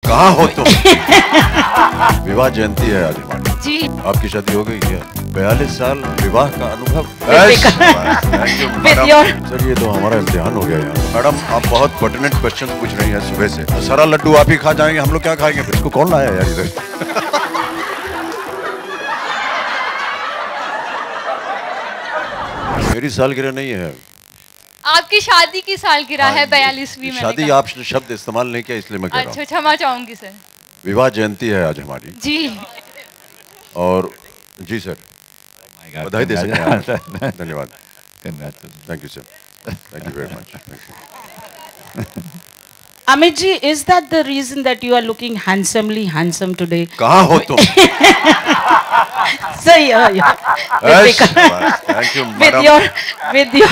कहाँ हो तुम? विवाह जयंती है आज हमारी जी। आपकी शादी हो गई क्या? 42 साल विवाह का अनुभव। सर ये तो हमारा इम्तिहान हो गया यार। मैडम आप बहुत पर्टिनेंट क्वेश्चन पूछ रही हैं सुबह से। सारा लड्डू आप ही खा जाएंगे, हम लोग क्या खाएंगे फिर? इसको कौन लाया यार इधर? मेरी सालगिरह नहीं है, आपकी शादी की सालगिरह है 42वीं में। शादी आप शब्द इस्तेमाल नहीं किया इसलिए मैं कह रहा हूँ। अच्छा क्षमा चाहूंगी सर। विवाह जयंती है आज हमारी जी। और जी सर बधाई दे सकते हैं आप। धन्यवाद। Thank you sir, thank you very much. Amit ji, is that the reason that you are looking handsome today? कहाँ हो तुम? Sir, yeah. Thank you, madam. With your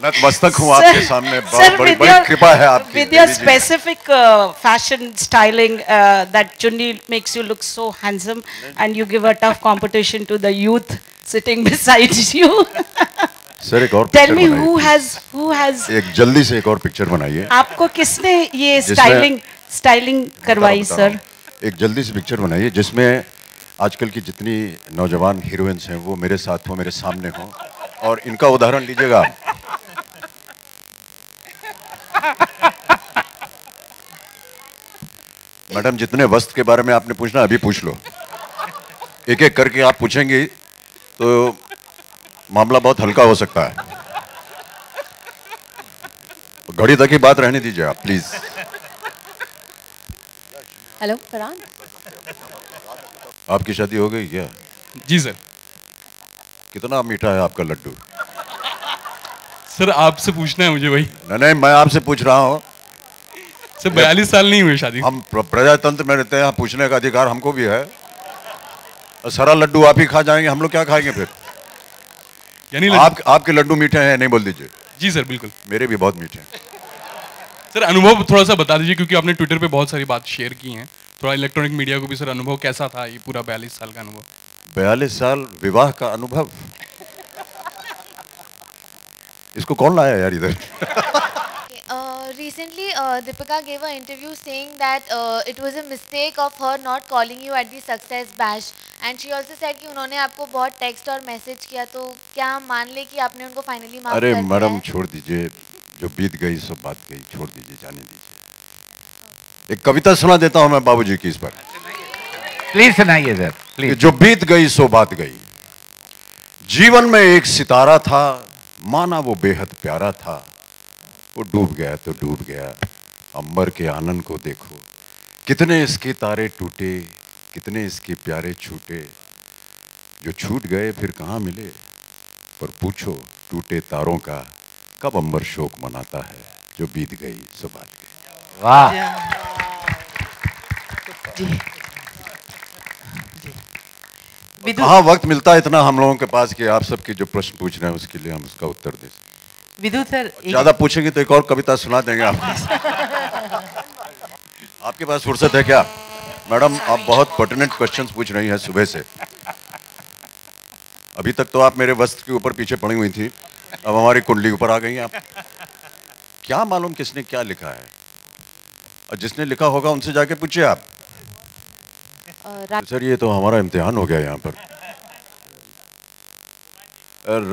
नतमस्तक हूँ आपके सामने। Sir, बड़ी कृपा है आपकी। with your specific fashion styling, that chunni makes you look so handsome, and you give a tough competition to the youth sitting beside you. Sir एक और Tell me who has एक जल्दी से एक और पिक्चर बनाइए। आपको किसने ये स्टाइलिंग करवाई सर? एक जल्दी से पिक्चर बनाइए जिसमें आजकल की जितनी नौजवान हीरोइंस हैं वो मेरे साथ हो, मेरे सामने हो, और इनका उदाहरण लीजिएगा। मैडम जितने वस्त्र के बारे में आपने पूछना अभी पूछ लो, एक एक करके आप पूछेंगी तो मामला बहुत हल्का हो सकता है। घड़ी तक की बात रहने दीजिए आप प्लीज। हेलो फरहान, आपकी शादी हो गई क्या? जी सर। कितना मीठा है आपका लड्डू? सर आपसे पूछना है मुझे भाई। नहीं मैं आपसे पूछ रहा हूँ। सर 42 साल नहीं हुए शादी। हम प्रजातंत्र में रहते हैं, पूछने का अधिकार हमको भी है। सारा लड्डू आप ही खा जाएंगे, हम लोग क्या खाएंगे फिर? यानी आपके लड्डू मीठे हैं नहीं बोल दीजिए। जी सर बिल्कुल। मेरे भी बहुत मीठे हैं। सर अनुभव थोड़ा सा बता दीजिए, क्योंकि आपने ट्विटर पे बहुत सारी बात शेयर की हैं, थोड़ा इलेक्ट्रॉनिक मीडिया को भी सर अनुभव कैसा था ये पूरा 42 साल का अनुभव? 42 साल विवाह का अनुभव, इसको कौन लाया यार इधर? Recently, Deepika gave an interview saying that it was a mistake of her not calling you at the success bash, and she also said कि उन्होंने आपको बहुत टेक्स्ट और मैसेज किया, तो क्या हम मान ले कि आपने उनको फाइनली माफ कर दिया है? अरे मैडम छोड़ दीजिए, जो बीत गई सो बात गई, छोड़ दीजिए, जाने दीजिए। एक कविता सुना देता हूं मैं बाबूजी की इस पर। प्लीज सुनाइए सर प्लीज। जो बीत गई सो बात गई। जीवन में एक सितारा था, माना वो बेहद प्यारा था, वो डूब गया तो डूब गया, अंबर के आनंद को देखो, कितने इसके तारे टूटे, कितने इसके प्यारे छूटे, जो छूट गए फिर कहाँ मिले, पर पूछो टूटे तारों का कब अंबर शोक मनाता है, जो बीत गई सो बात गई। वाह। कहाँ वक्त मिलता है इतना हम लोगों के पास कि आप सबके जो प्रश्न पूछ रहे हैं उसके लिए हम उसका उत्तर दे सकें। विदु सर ज्यादा पूछेंगे तो एक और कविता सुना देंगे आप। आपके पास फुर्सत है क्या? मैडम आप बहुत पर्टिनेंट क्वेश्चंस पूछ रही हैं सुबह से। अभी तक तो आप मेरे वस्त्र के ऊपर पीछे पड़ी हुई थी, अब हमारी कुंडली ऊपर आ गई हैं आप। क्या मालूम किसने क्या लिखा है, और जिसने लिखा होगा उनसे जाके पूछिए आप। सर ये तो हमारा इम्तिहान हो गया यहाँ पर।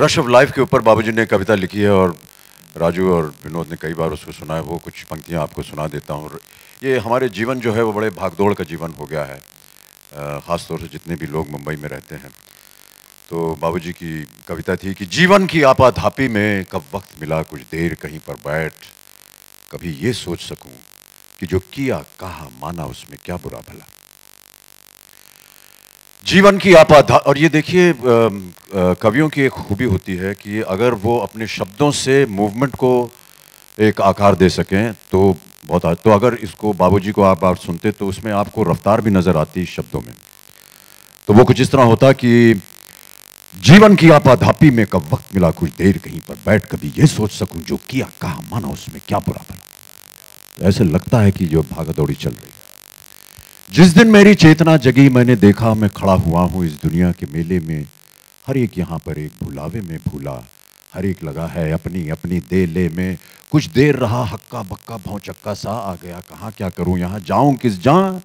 रश ऑफ लाइफ के ऊपर बाबूजी ने कविता लिखी है और राजू और विनोद ने कई बार उसको सुना है। वो कुछ पंक्तियाँ आपको सुना देता हूँ। ये हमारे जीवन जो है वो बड़े भागदौड़ का जीवन हो गया है, ख़ास तौर से जितने भी लोग मुंबई में रहते हैं। तो बाबूजी की कविता थी कि जीवन की आपाधापी में कब वक्त मिला कुछ देर कहीं पर बैठ, कभी ये सोच सकूं कि जो किया कहा माना उसमें क्या बुरा भला। जीवन की और ये देखिए कवियों की एक खूबी होती है कि अगर वो अपने शब्दों से मूवमेंट को एक आकार दे सकें तो बहुत। तो अगर इसको बाबूजी को आप सुनते तो उसमें आपको रफ्तार भी नजर आती शब्दों में। तो वो कुछ इस तरह होता कि जीवन की आपाधापी में कब वक्त मिला कुछ देर कहीं पर बैठ, कभी ये सोच सकूं जो किया कहा माना उसमें क्या बुरा भला। तो ऐसे लगता है कि जो भागदौड़ी चल रही। जिस दिन मेरी चेतना जगी मैंने देखा मैं खड़ा हुआ हूं इस दुनिया के मेले में, हर एक यहां पर एक भुलावे में भूला, हर एक लगा है अपनी अपनी दे ले में, कुछ देर रहा हक्का बक्का भौचक्का सा, आ गया कहाँ क्या करूं यहाँ जाऊं किस जां,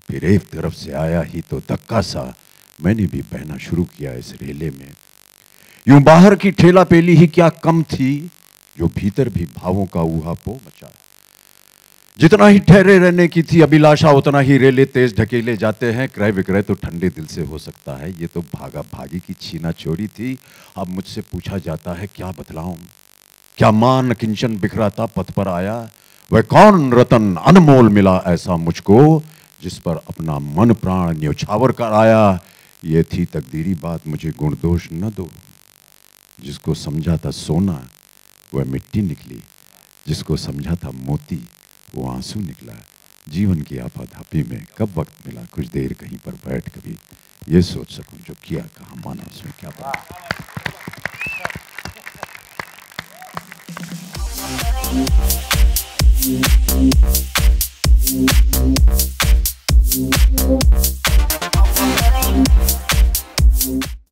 फिर एक तरफ से आया ही तो धक्का सा, मैंने भी बहना शुरू किया इस रेले में। यूं बाहर की ठेला पेली ही क्या कम थी, जो भीतर भी भावों का ऊहापोह मचा। जितना ही ठहरे रहने की थी अभिलाषा, उतना ही रेले तेज ढकेले जाते हैं। क्रय विक्रय तो ठंडे दिल से हो सकता है, ये तो भागा भागी की छीना चोरी थी। अब मुझसे पूछा जाता है क्या बतलाऊं, क्या मान किंचन बिखराता पथ पर आया, वह कौन रतन अनमोल मिला ऐसा मुझको, जिस पर अपना मन प्राण न्यौछावर कर आया। ये थी तकदीरी बात, मुझे गुण दोष न दो, जिसको समझा था सोना वह मिट्टी निकली, जिसको समझा था मोती वो आंसू निकला। जीवन की आपाधापी में कब वक्त मिला, कुछ देर कहीं पर बैठ कभी ये सोच सकूं, जो किया कहा माना उसमें क्या बात।